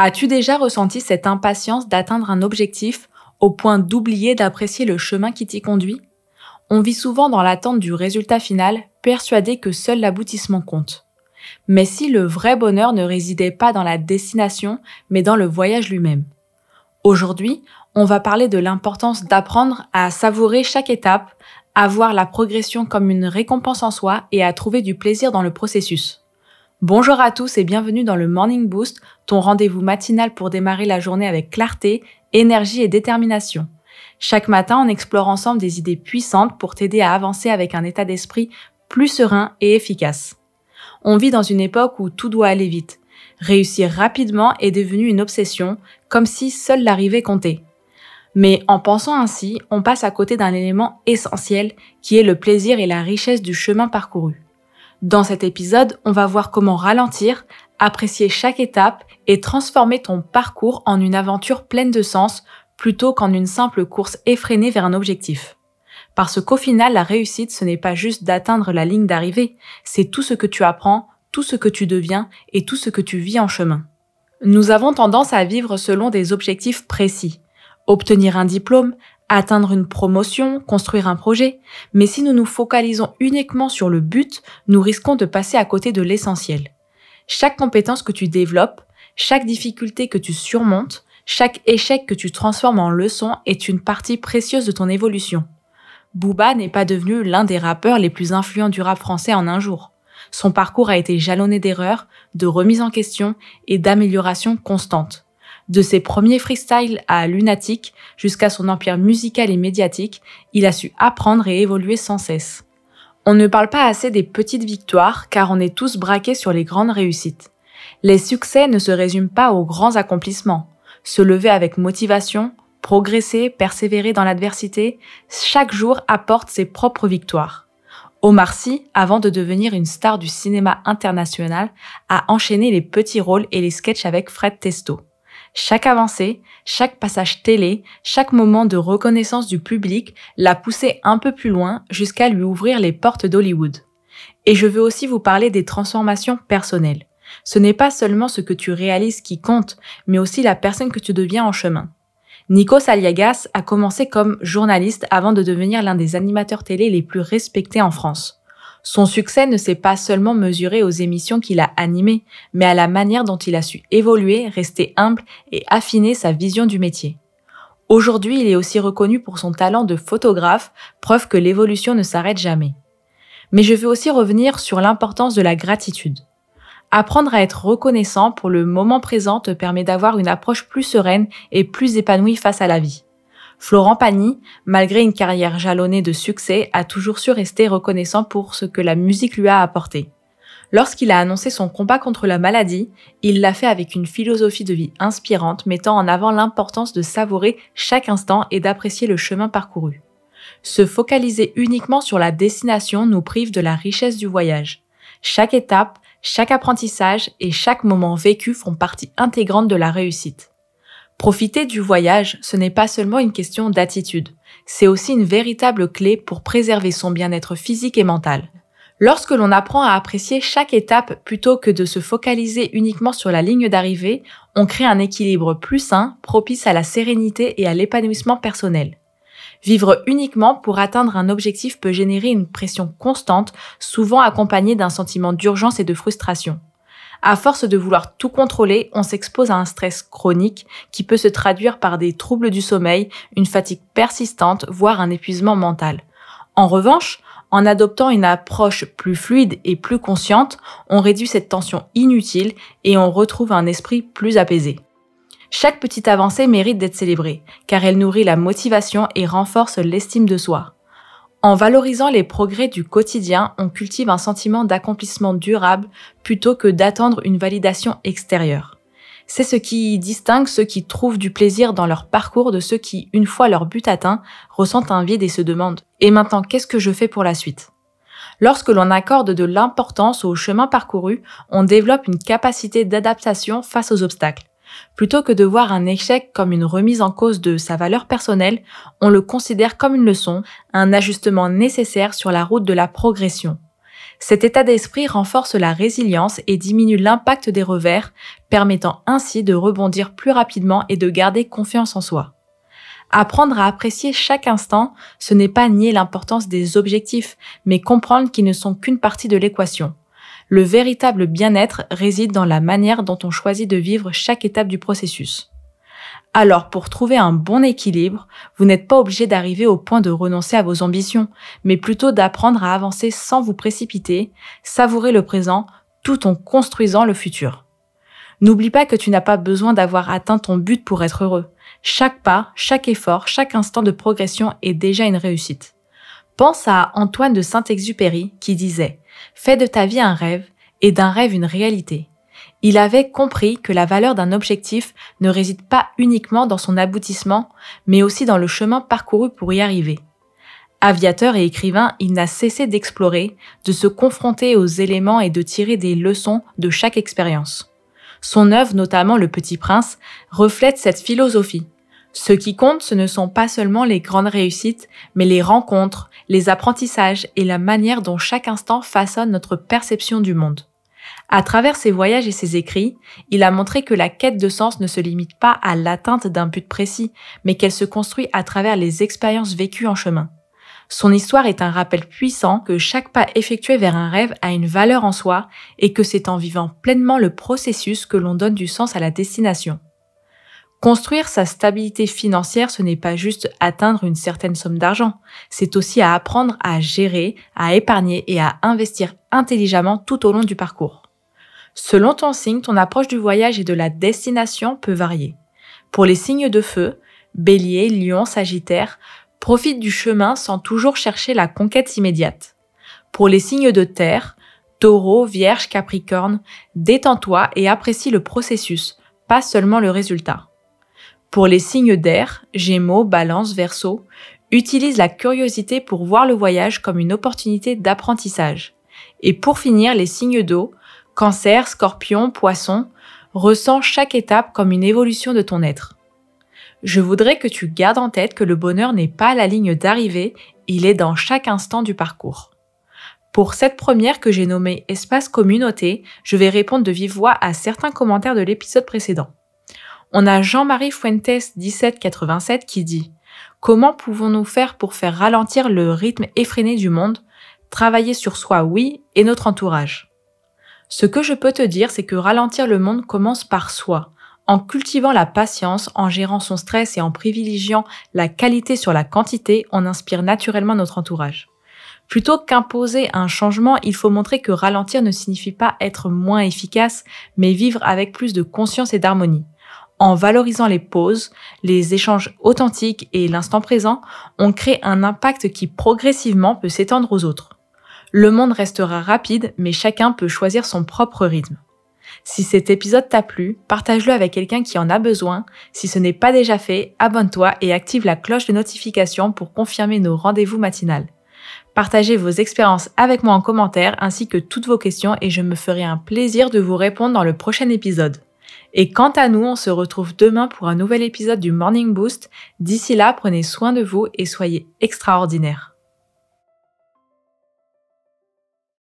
As-tu déjà ressenti cette impatience d'atteindre un objectif au point d'oublier d'apprécier le chemin qui t'y conduit? On vit souvent dans l'attente du résultat final, persuadé que seul l'aboutissement compte. Mais si le vrai bonheur ne résidait pas dans la destination, mais dans le voyage lui-même? Aujourd'hui, on va parler de l'importance d'apprendre à savourer chaque étape, à voir la progression comme une récompense en soi et à trouver du plaisir dans le processus. Bonjour à tous et bienvenue dans le Morning Boost, ton rendez-vous matinal pour démarrer la journée avec clarté, énergie et détermination. Chaque matin, on explore ensemble des idées puissantes pour t'aider à avancer avec un état d'esprit plus serein et efficace. On vit dans une époque où tout doit aller vite. Réussir rapidement est devenu une obsession, comme si seule l'arrivée comptait. Mais en pensant ainsi, on passe à côté d'un élément essentiel qui est le plaisir et la richesse du chemin parcouru. Dans cet épisode, on va voir comment ralentir, apprécier chaque étape et transformer ton parcours en une aventure pleine de sens plutôt qu'en une simple course effrénée vers un objectif. Parce qu'au final, la réussite, ce n'est pas juste d'atteindre la ligne d'arrivée, c'est tout ce que tu apprends, tout ce que tu deviens et tout ce que tu vis en chemin. Nous avons tendance à vivre selon des objectifs précis. Obtenir un diplôme, atteindre une promotion, construire un projet. Mais si nous nous focalisons uniquement sur le but, nous risquons de passer à côté de l'essentiel. Chaque compétence que tu développes, chaque difficulté que tu surmontes, chaque échec que tu transformes en leçon est une partie précieuse de ton évolution. Booba n'est pas devenu l'un des rappeurs les plus influents du rap français en un jour. Son parcours a été jalonné d'erreurs, de remises en question et d'améliorations constantes. De ses premiers freestyles à Lunatic jusqu'à son empire musical et médiatique, il a su apprendre et évoluer sans cesse. On ne parle pas assez des petites victoires car on est tous braqués sur les grandes réussites. Les succès ne se résument pas aux grands accomplissements. Se lever avec motivation, progresser, persévérer dans l'adversité, chaque jour apporte ses propres victoires. Omar Sy, avant de devenir une star du cinéma international, a enchaîné les petits rôles et les sketchs avec Fred Testo. Chaque avancée, chaque passage télé, chaque moment de reconnaissance du public l'a poussé un peu plus loin jusqu'à lui ouvrir les portes d'Hollywood. Et je veux aussi vous parler des transformations personnelles. Ce n'est pas seulement ce que tu réalises qui compte, mais aussi la personne que tu deviens en chemin. Nikos Aliagas a commencé comme journaliste avant de devenir l'un des animateurs télé les plus respectés en France. Son succès ne s'est pas seulement mesuré aux émissions qu'il a animées, mais à la manière dont il a su évoluer, rester humble et affiner sa vision du métier. Aujourd'hui, il est aussi reconnu pour son talent de photographe, preuve que l'évolution ne s'arrête jamais. Mais je veux aussi revenir sur l'importance de la gratitude. Apprendre à être reconnaissant pour le moment présent te permet d'avoir une approche plus sereine et plus épanouie face à la vie. Florent Pagny, malgré une carrière jalonnée de succès, a toujours su rester reconnaissant pour ce que la musique lui a apporté. Lorsqu'il a annoncé son combat contre la maladie, il l'a fait avec une philosophie de vie inspirante, mettant en avant l'importance de savourer chaque instant et d'apprécier le chemin parcouru. Se focaliser uniquement sur la destination nous prive de la richesse du voyage. Chaque étape, chaque apprentissage et chaque moment vécu font partie intégrante de la réussite. Profiter du voyage, ce n'est pas seulement une question d'attitude, c'est aussi une véritable clé pour préserver son bien-être physique et mental. Lorsque l'on apprend à apprécier chaque étape plutôt que de se focaliser uniquement sur la ligne d'arrivée, on crée un équilibre plus sain, propice à la sérénité et à l'épanouissement personnel. Vivre uniquement pour atteindre un objectif peut générer une pression constante, souvent accompagnée d'un sentiment d'urgence et de frustration. À force de vouloir tout contrôler, on s'expose à un stress chronique qui peut se traduire par des troubles du sommeil, une fatigue persistante, voire un épuisement mental. En revanche, en adoptant une approche plus fluide et plus consciente, on réduit cette tension inutile et on retrouve un esprit plus apaisé. Chaque petite avancée mérite d'être célébrée, car elle nourrit la motivation et renforce l'estime de soi. En valorisant les progrès du quotidien, on cultive un sentiment d'accomplissement durable plutôt que d'attendre une validation extérieure. C'est ce qui distingue ceux qui trouvent du plaisir dans leur parcours de ceux qui, une fois leur but atteint, ressentent un vide et se demandent « Et maintenant, qu'est-ce que je fais pour la suite ?» Lorsque l'on accorde de l'importance au chemin parcouru, on développe une capacité d'adaptation face aux obstacles. Plutôt que de voir un échec comme une remise en cause de sa valeur personnelle, on le considère comme une leçon, un ajustement nécessaire sur la route de la progression. Cet état d'esprit renforce la résilience et diminue l'impact des revers, permettant ainsi de rebondir plus rapidement et de garder confiance en soi. Apprendre à apprécier chaque instant, ce n'est pas nier l'importance des objectifs, mais comprendre qu'ils ne sont qu'une partie de l'équation. Le véritable bien-être réside dans la manière dont on choisit de vivre chaque étape du processus. Alors, pour trouver un bon équilibre, vous n'êtes pas obligé d'arriver au point de renoncer à vos ambitions, mais plutôt d'apprendre à avancer sans vous précipiter, savourer le présent, tout en construisant le futur. N'oublie pas que tu n'as pas besoin d'avoir atteint ton but pour être heureux. Chaque pas, chaque effort, chaque instant de progression est déjà une réussite. Pense à Antoine de Saint-Exupéry qui disait « Fais de ta vie un rêve et d'un rêve une réalité ». Il avait compris que la valeur d'un objectif ne réside pas uniquement dans son aboutissement, mais aussi dans le chemin parcouru pour y arriver. Aviateur et écrivain, il n'a cessé d'explorer, de se confronter aux éléments et de tirer des leçons de chaque expérience. Son œuvre, notamment Le Petit Prince, reflète cette philosophie. Ce qui compte, ce ne sont pas seulement les grandes réussites, mais les rencontres, les apprentissages et la manière dont chaque instant façonne notre perception du monde. À travers ses voyages et ses écrits, il a montré que la quête de sens ne se limite pas à l'atteinte d'un but précis, mais qu'elle se construit à travers les expériences vécues en chemin. Son histoire est un rappel puissant que chaque pas effectué vers un rêve a une valeur en soi et que c'est en vivant pleinement le processus que l'on donne du sens à la destination. Construire sa stabilité financière, ce n'est pas juste atteindre une certaine somme d'argent, c'est aussi à apprendre à gérer, à épargner et à investir intelligemment tout au long du parcours. Selon ton signe, ton approche du voyage et de la destination peut varier. Pour les signes de feu, Bélier, Lion, Sagittaire, profite du chemin sans toujours chercher la conquête immédiate. Pour les signes de terre, Taureau, Vierge, Capricorne, détends-toi et apprécie le processus, pas seulement le résultat. Pour les signes d'air, Gémeaux, Balance, Verseau, utilise la curiosité pour voir le voyage comme une opportunité d'apprentissage. Et pour finir, les signes d'eau, Cancer, Scorpion, Poisson, ressens chaque étape comme une évolution de ton être. Je voudrais que tu gardes en tête que le bonheur n'est pas à la ligne d'arrivée, il est dans chaque instant du parcours. Pour cette première que j'ai nommée Espace Communauté, je vais répondre de vive voix à certains commentaires de l'épisode précédent. On a Jean-Marie Fuentes 1787 qui dit « Comment pouvons-nous faire pour faire ralentir le rythme effréné du monde ? Travailler sur soi, oui, et notre entourage. » Ce que je peux te dire, c'est que ralentir le monde commence par soi. En cultivant la patience, en gérant son stress et en privilégiant la qualité sur la quantité, on inspire naturellement notre entourage. Plutôt qu'imposer un changement, il faut montrer que ralentir ne signifie pas être moins efficace, mais vivre avec plus de conscience et d'harmonie. En valorisant les pauses, les échanges authentiques et l'instant présent, on crée un impact qui progressivement peut s'étendre aux autres. Le monde restera rapide, mais chacun peut choisir son propre rythme. Si cet épisode t'a plu, partage-le avec quelqu'un qui en a besoin. Si ce n'est pas déjà fait, abonne-toi et active la cloche de notification pour confirmer nos rendez-vous matinales. Partagez vos expériences avec moi en commentaire ainsi que toutes vos questions et je me ferai un plaisir de vous répondre dans le prochain épisode. Et quant à nous, on se retrouve demain pour un nouvel épisode du Morning Boost. D'ici là, prenez soin de vous et soyez extraordinaires.